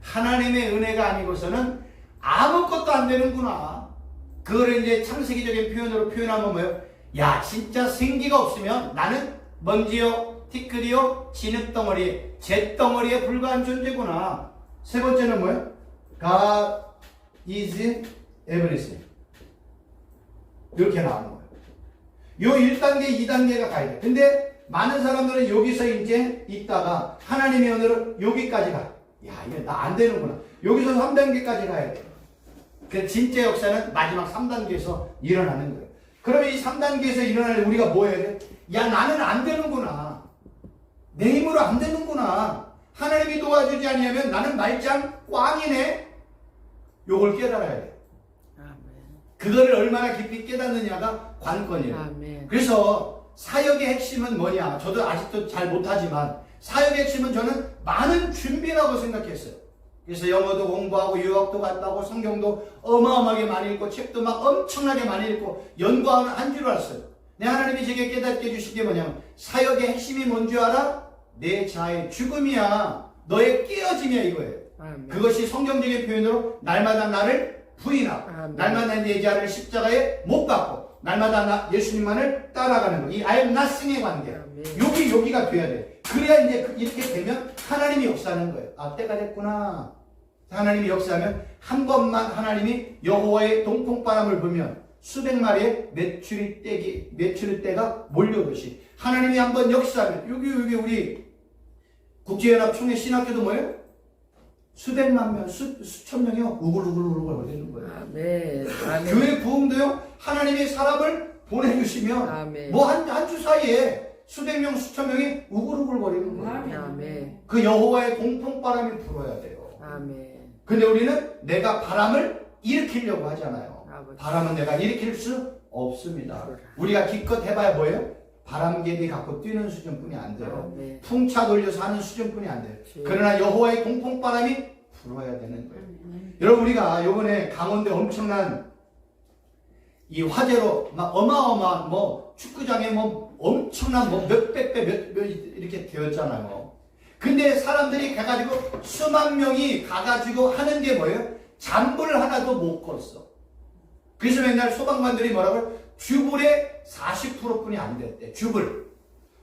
하나님의 은혜가 아니고서는 아무것도 안 되는구나. 그걸 이제 창세기적인 표현으로 표현하면 뭐예요? 야, 진짜 생기가 없으면 나는 먼지요, 티끌이요, 진흙덩어리, 잿덩어리에 불과한 존재구나. 세 번째는 뭐예요? God is everything. 이렇게 나오는 거예요. 요 1단계, 2단계가 가야 돼. 근데 많은 사람들은 여기서 이제 있다가 하나님의 은혜로 여기까지 가. 야, 이거 나 안 되는구나. 여기서 3단계까지 가야 돼. 그 진짜 역사는 마지막 3단계에서 일어나는 거예요. 그러면 이 3단계에서 일어날 우리가 뭐 해야 돼? 야, 나는 안 되는구나. 내 힘으로 안 되는구나. 하나님이 도와주지 않으면 나는 말짱 꽝이네. 요걸 깨달아야 돼. 그거를 얼마나 깊이 깨닫느냐가 관건이에요. 아멘. 그래서 사역의 핵심은 뭐냐? 저도 아직도 잘 못하지만 사역의 핵심은 저는 많은 준비라고 생각했어요. 그래서 영어도 공부하고 유학도 갔다고 성경도 어마어마하게 많이 읽고 책도 막 엄청나게 많이 읽고 연구하는 한 줄 알았어요. 내 하나님이 제게 깨닫게 해주신 게 뭐냐면 사역의 핵심이 뭔 줄 알아? 내 자아의 죽음이야. 너의 깨어짐이야 이거예요. 아멘. 그것이 성경적인 표현으로 날마다 나를 부인하고 아멘. 날마다 내 자를 십자가에 못 박고 날마다 예수님만을 따라가는 거. 이 I am nothing의 관계. 아멘. 여기가 돼야 돼. 그래야 이제 이렇게 되면 하나님이 역사하는 거예요. 아, 때가 됐구나. 하나님이 역사하면 한 번만 하나님이 여호와의 동풍바람을 불면 수백 마리의 메추리 떼가 몰려오듯이 하나님이 한번 역사하면 여기 우리 국제연합 총회 신학교도 뭐예요? 수백만 명, 수천 명이요 우글우글 거리는 거예요. 아멘. 교회 부흥도요 하나님이 사람을 보내주시면 뭐 한 주 사이에 수백 명, 수천 명이 우글우글 거리는 거예요. 아멘. 그 여호와의 공풍바람이 불어야 돼요. 아멘. 근데 우리는 내가 바람을 일으키려고 하잖아요. 바람은 내가 일으킬 수 없습니다. 우리가 기껏 해봐야 뭐예요? 바람개비 갖고 뛰는 수준뿐이 안 돼요. 풍차 돌려서 하는 수준뿐이 안 돼요. 그러나 여호와의 공풍바람이 불어야 되는 거예요. 여러분 우리가 요번에 강원도에 엄청난 이 화재로 막 어마어마한 뭐 축구장에 뭐 엄청난 뭐 몇백 배 이렇게 되었잖아요. 근데 사람들이 가가지고 수만 명이 가가지고 하는 게 뭐예요? 잠불 하나도 못 껐어. 그래서 맨날 소방관들이 뭐라고요? 주불의 40%뿐이 안 됐대. 주불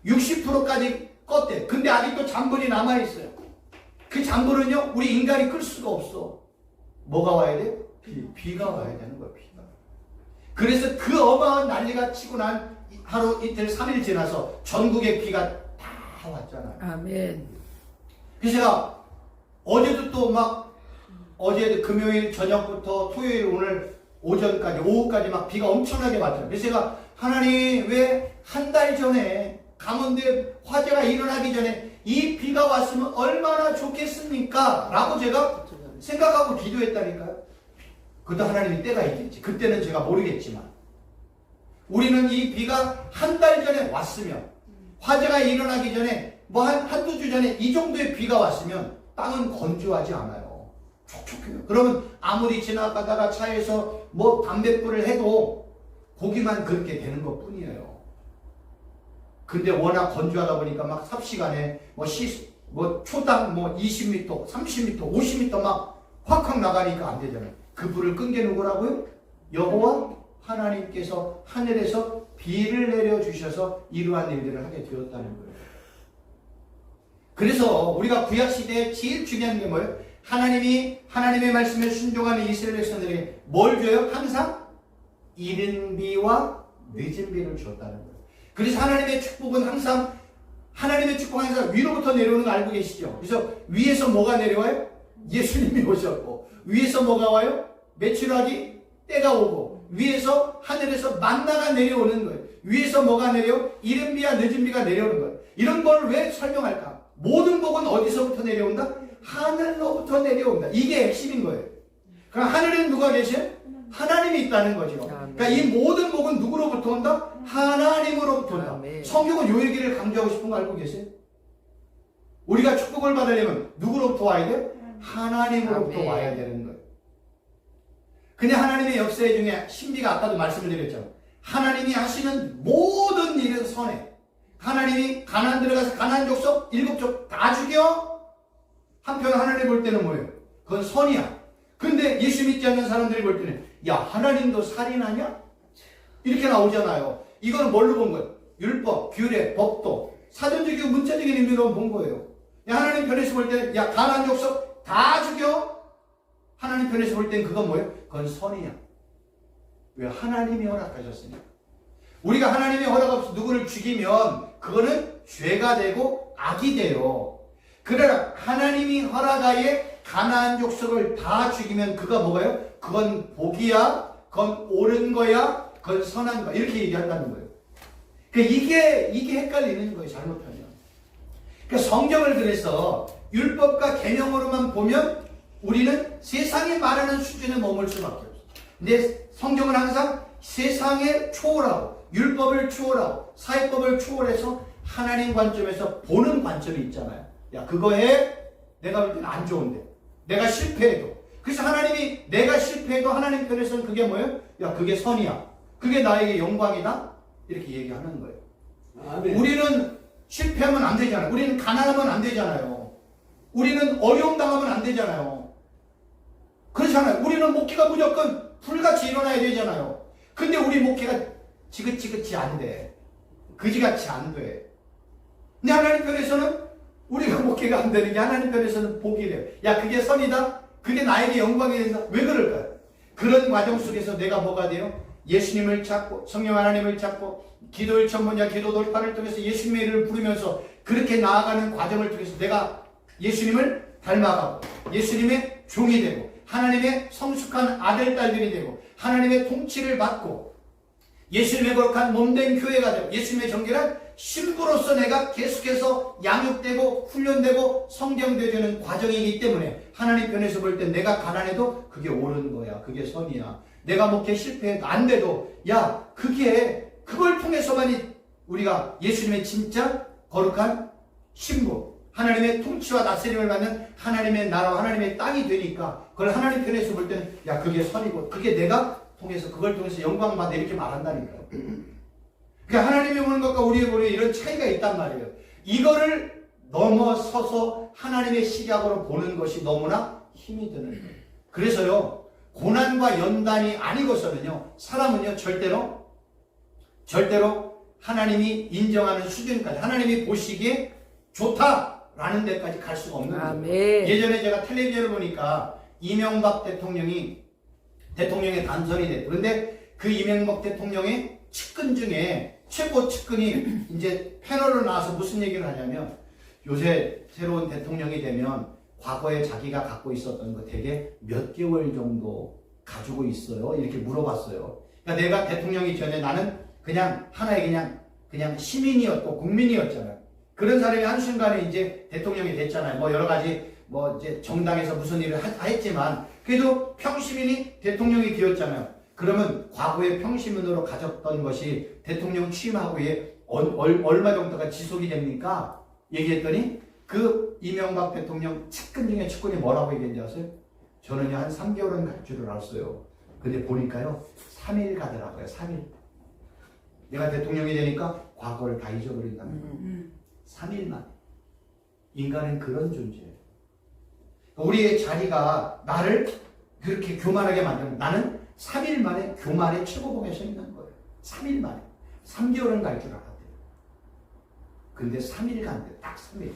60%까지 껐대. 근데 아직도 잠불이 남아있어요. 그 잠불은요 우리 인간이 끌 수가 없어. 뭐가 와야 돼? 비가 와야 되는 거야. 비가. 그래서 그 어마어마한 난리가 치고 난 하루 이틀 3일 지나서 전국에 비가 다 왔잖아요. 아멘. 그래서 제가 어제도 또 막 어제 금요일 저녁부터 토요일 오늘 오전까지 오후까지 막 비가 엄청나게 왔잖아요. 그래서 제가 하나님 왜 한 달 전에 강원도에 화재가 일어나기 전에 이 비가 왔으면 얼마나 좋겠습니까? 라고 제가 생각하고 기도했다니까요. 그것도 하나님이 때가 있겠지. 그때는 제가 모르겠지만 우리는 이 비가 한 달 전에 왔으면 화재가 일어나기 전에 뭐 한두 주 전에 이 정도의 비가 왔으면 땅은 건조하지 않아요. 촉촉해요. 그러면 아무리 지나가다가 차에서 뭐 담뱃불을 해도 고기만 그렇게 되는 것 뿐이에요. 근데 워낙 건조하다 보니까 막 삽시간에 뭐 초당 뭐 20m, 30m, 50m 막 확확 나가니까 안 되잖아요. 그 불을 끈 게 누구라고요? 여호와 하나님께서 하늘에서 비를 내려주셔서 이러한 일들을 하게 되었다는 거예요. 그래서 우리가 구약시대에 제일 중요한 게 뭐예요? 하나님이 하나님의 말씀에 순종하는 이스라엘 백성들에게 뭘 줘요? 항상 이른 비와 늦은 비를 줬다는 거예요. 그래서 하나님의 축복은 항상 하나님의 축복 항상 위로부터 내려오는 거 알고 계시죠? 그래서 위에서 뭐가 내려와요? 예수님이 오셨고, 위에서 뭐가 와요? 메추라기 때가 오고, 위에서 하늘에서 만나가 내려오는 거예요. 위에서 뭐가 내려? 이른 비와 늦은 비가 내려오는 거예요. 이런 걸 왜 설명할까? 모든 복은 어디서부터 내려온다? 하늘로부터 내려온다. 이게 핵심인 거예요. 그럼 하늘에는 누가 계셔요? 하나님이 있다는 거죠. 그러니까 이 모든 복은 누구로부터 온다? 하나님으로부터 온다. 성경은 요 얘기를 강조하고 싶은 거 알고 계세요? 우리가 축복을 받으려면 누구로부터 와야 돼요? 하나님으로부터 와야 되는 거예요. 근데 하나님의 역사 중에 신비가 아까도 말씀을 드렸죠. 하나님이 하시는 모든 일은 선해. 하나님이 가나안 들어가서 가나안 족속 7족 다 죽여. 한편 하나님 볼 때는 뭐예요? 그건 선이야. 근데 예수 믿지 않는 사람들이 볼 때는 야, 하나님도 살인하냐? 이렇게 나오잖아요. 이거는 뭘로 본 거예요? 율법, 규례, 법도 사전적이고 문자적인 의미로 본 거예요. 하나님 편에서 볼 때는 야, 가나안 족속 다 죽여. 하나님 편에서 볼 때는 그건 뭐예요? 그건 선이야. 왜? 하나님이 허락하셨으니까. 우리가 하나님의 허락 없이 누구를 죽이면 그거는 죄가 되고 악이 돼요. 그러나 하나님이 허락하에 가나안 족속을 다 죽이면 그거 뭐가요? 그건 복이야, 그건 옳은 거야, 그건 선한 거야. 이렇게 얘기한다는 거예요. 그러니까 이게 헷갈리는 거예요. 잘못하면. 그러니까 성경을 그래서 율법과 계명으로만 보면 우리는 세상이 말하는 수준에 머물 수밖에 없어요. 근데 성경은 항상 세상에 초월하고 율법을 초월하고 사회법을 초월해서 하나님 관점에서 보는 관점이 있잖아요. 야, 그거에 내가 볼 때는 안 좋은데 내가 실패해도, 그래서 하나님이 내가 실패해도 하나님 편에서는 그게 뭐예요? 야, 그게 선이야, 그게 나에게 영광이다, 이렇게 얘기하는 거예요. 아멘. 우리는 실패하면 안 되잖아요. 우리는 가난하면 안 되잖아요. 우리는 어려움 당하면 안 되잖아요. 그렇잖아요. 우리는 목회가 무조건 불같이 일어나야 되잖아요. 근데 우리 목회가 지긋지긋이 안 돼. 그지같이 안 돼. 근데 하나님 편에서는 우리가 목회가 안 되는 게 하나님 편에서는 복이래요. 야, 그게 선이다? 그게 나에게 영광이 된다? 왜 그럴까요? 그런 과정 속에서 내가 뭐가 돼요? 예수님을 찾고 성령 하나님을 찾고 기도의 천문야 기도 돌파를 통해서 예수님의 이름을 부르면서 그렇게 나아가는 과정을 통해서 내가 예수님을 닮아가고 예수님의 종이 되고 하나님의 성숙한 아들 딸들이 되고 하나님의 통치를 받고 예수님의 거룩한 몸된 교회가 되고 예수님의 정결한 신부로서 내가 계속해서 양육되고 훈련되고 성경되어지는 과정이기 때문에 하나님 편에서 볼 때 내가 가난해도 그게 옳은 거야. 그게 선이야. 내가 목회 실패해도 안 돼도 야, 그걸 통해서만이 우리가 예수님의 진짜 거룩한 신부, 하나님의 통치와 다스림을 받는 하나님의 나라와 하나님의 땅이 되니까 그걸 하나님 편에서 볼 때는 야, 그게 선이고 그게 내가 통해서 그걸 통해서 영광 받아 이렇게 말한다니까요. 그러니까 하나님이 보는 것과 우리의 보는 이런 차이가 있단 말이에요. 이거를 넘어서서 하나님의 시각으로 보는 것이 너무나 힘이 드는 거예요. 그래서요, 고난과 연단이 아니고서는요, 사람은요 절대로 하나님이 인정하는 수준까지 하나님이 보시기에 좋다라는 데까지 갈 수가 없는 거예요. 예전에 제가 텔레비전을 보니까 이명박 대통령의 당선이 됐고, 그런데 그 이명박 대통령의 측근 중에 최고 측근이 이제 패널로 나와서 무슨 얘기를 하냐면 요새 새로운 대통령이 되면 과거에 자기가 갖고 있었던 거 되게 몇 개월 정도 가지고 있어요. 이렇게 물어봤어요. 그러니까 내가 대통령이 전에 나는 그냥 하나의 그냥 시민이었고 국민이었잖아요. 그런 사람이 한순간에 이제 대통령이 됐잖아요. 뭐 여러 가지 뭐 이제 정당에서 무슨 일을 했지만 그래도 평시민이 대통령이 되었잖아요. 그러면 과거의 평시민으로 가졌던 것이 대통령 취임하고 얼마 정도가 지속이 됩니까? 얘기했더니 그 이명박 대통령 측근 중에 측근이 뭐라고 얘기했는지 아세요? 저는요 한 3개월은 갈 줄을 알았어요. 근데 보니까요 3일 가더라고요. 3일. 내가 대통령이 되니까 과거를 다 잊어버린다는 거예요. 3일 만에. 인간은 그런 존재예요. 우리의 자리가 나를 그렇게 교만하게 만들면 나는 3일 만에 교만의 최고봉에 서 있는 거예요. 3일 만에. 3개월은 갈 줄 알았대요. 근데 3일 간대. 딱 3일.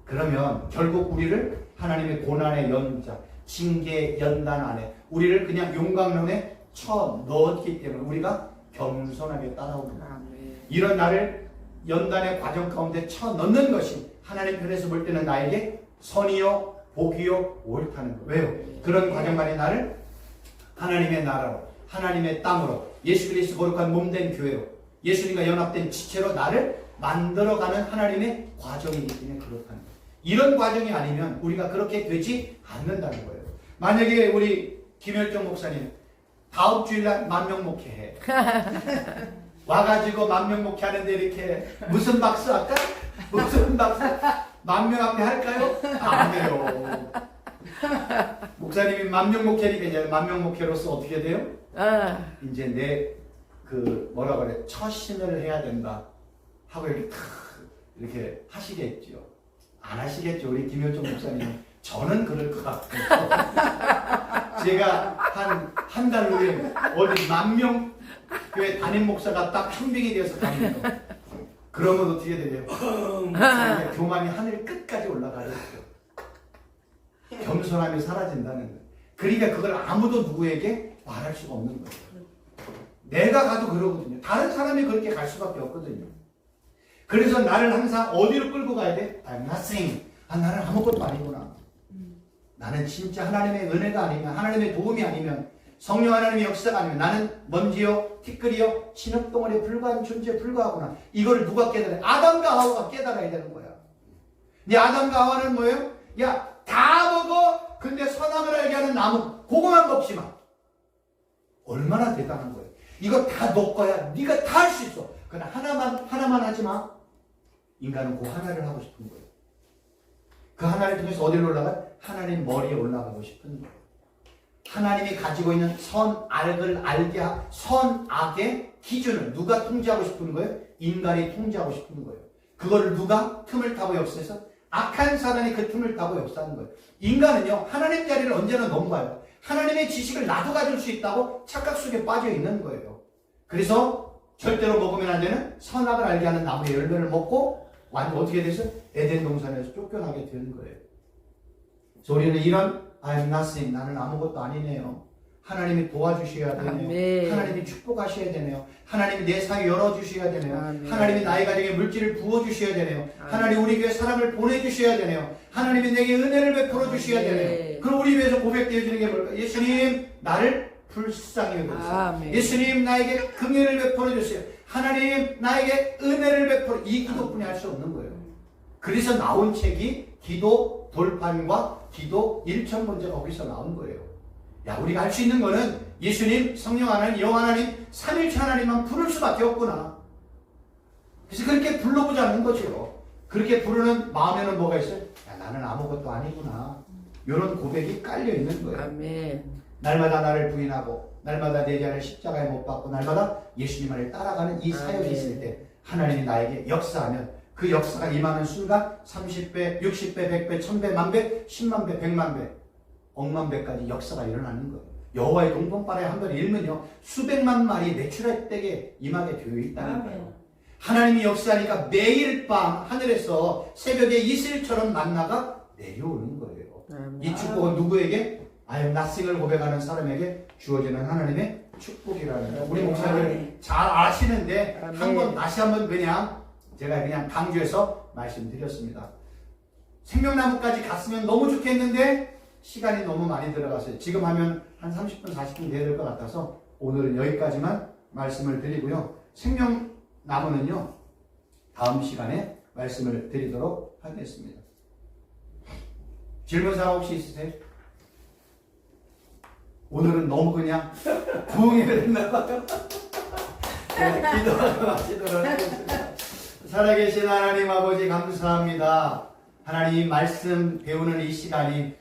그러면 결국 우리를 하나님의 고난의 연자, 징계 연단 안에 우리를 그냥 용광로에 쳐 넣었기 때문에 우리가 겸손하게 따라오는 거예요. 이런 나를 연단의 과정 가운데 쳐 넣는 것이 하나님 편에서 볼 때는 나에게 선이요 복이요 옳다는 거예요. 왜요? 그런 과정만이 나를 하나님의 나라로, 하나님의 땅으로, 예수 그리스도 거룩한 몸된 교회로, 예수님과 연합된 지체로 나를 만들어가는 하나님의 과정이기 때문에 그렇다는 거예요. 이런 과정이 아니면 우리가 그렇게 되지 않는다는 거예요. 만약에 우리 김열정 목사님 다음 주일날 만명 목회해. 와가지고 만명 목회하는데 이렇게 무슨 박수 할까? 무슨 박수? 만명 앞에 할까요? 안 돼요. 목사님이 만명 목회니까 이제 만명 목회로서 어떻게 돼요? 이제 내 뭐라 그래, 처신을 해야 된다 하고 이렇게 하시겠죠. 안 하시겠죠. 우리 김효정 목사님. 저는 그럴 것 같아요. 제가 한 달 후에 어디 만명 교회 담임 목사가 딱 춘빙이 되어서 가면 그러면 어떻게 되요? 교만이 하늘 끝까지 올라가겠죠. 겸손함이 사라진다는 거예요. 그러니까 그걸 아무도 누구에게 말할 수가 없는 거예요. 내가 가도 그러거든요. 다른 사람이 그렇게 갈 수밖에 없거든요. 그래서 나를 항상 어디로 끌고 가야 돼? I'm nothing. 나는 아무것도 아니구나. 나는 진짜 하나님의 은혜가 아니면, 하나님의 도움이 아니면, 성령 하나님의 역사가 아니면 나는 먼지요, 티끌이요, 진흙덩어리에 불과한 존재에 불과하구나. 이걸 누가 깨달아요? 아담과 하와가 깨달아야 되는 거야. 근데 아담과 하와는 뭐예요? 야, 다 먹어. 근데 선악을 알게 하는 나무 그거만 먹지 마. 얼마나 대단한 거예요. 이거 다 먹어야 네가 다 할 수 있어. 그러나 하나만 하지 마. 인간은 그 하나를 하고 싶은 거예요. 그 하나를 통해서 어디로 올라가요? 하나님 머리에 올라가고 싶은 거예요. 하나님이 가지고 있는 선악을 알게 선악의 기준을 누가 통제하고 싶은 거예요? 인간이 통제하고 싶은 거예요. 그거를 누가 틈을 타고 역사해서 악한 사단이 그 틈을 타고 역사하는 거예요. 인간은요, 하나님 자리를 언제나 넘봐요. 하나님의 지식을 나도 가질 수 있다고 착각 속에 빠져 있는 거예요. 그래서 절대로 먹으면 안 되는 선악을 알게 하는 나무의 열매를 먹고 완전 어떻게 돼서 에덴 동산에서 쫓겨나게 되는 거예요. 그래서 우리는 이런 I'm nothing, 나는 아무것도 아니네요. 하나님이 도와주셔야 되네요. 아멘. 하나님이 축복하셔야 되네요. 하나님이 내 사이 열어주셔야 되네요. 아멘. 하나님이 나의 가정에 물질을 부어주셔야 되네요. 하나님 우리 교회 사람을 보내주셔야 되네요. 하나님이 내게 은혜를 베풀어 주셔야 되네요. 그럼 우리 위해서 고백되어지는 게 뭘까요? 예수님 나를 불쌍히 여겨주세요. 예수님 나에게 긍휼을 베풀어 주세요. 하나님 나에게 은혜를 베풀어. 이 기도뿐이 할 수 없는 거예요. 그래서 나온 책이 기도 돌판과 기도 1000번째가 거기서 나온 거예요. 야, 우리가 할 수 있는 거는 예수님, 성령 하나님, 영 하나님, 삼일체 하나님만 부를 수밖에 없구나. 그래서 그렇게 불러보자는 거죠. 그렇게 부르는 마음에는 뭐가 있어요? 야, 나는 아무것도 아니구나. 이런 고백이 깔려 있는 거예요. 아멘. 날마다 나를 부인하고 날마다 내 자를 십자가에 못 박고 날마다 예수님을 따라가는 이 사역이 있을 때 하나님이 나에게 역사하면 그 역사가 임하는 순간 30배, 60배, 100배, 1000배, 만배, 10만배, 100만배, 억만배까지 역사가 일어나는 거예요. 여호와의 동풍바라에 한 번 일면요 수백만 마리 내추럴되게 임하게 되어 있다는 거예요. 하나님이 역사하니까 매일 밤 하늘에서 새벽에 이슬처럼 만나가 내려오는 거예요. 이 축복은 누구에게? I am nothing을 고백하는 사람에게 주어지는 하나님의 축복이라는 거예요. 우리 목사님을 잘 아시는데 한번 다시 한번 제가 그냥 강조해서 말씀드렸습니다. 생명나무까지 갔으면 너무 좋겠는데 시간이 너무 많이 들어갔어요. 지금 하면 한 30분 40분 돼야 될 것 같아서 오늘은 여기까지만 말씀을 드리고요. 생명나무는요 다음 시간에 말씀을 드리도록 하겠습니다. 질문사항 혹시 있으세요? 오늘은 너무 그냥 부흥이 됐나 봐요. 기도하고 마치도록 하겠습니다. 살아계신 하나님 아버지 감사합니다. 하나님 말씀 배우는 이 시간이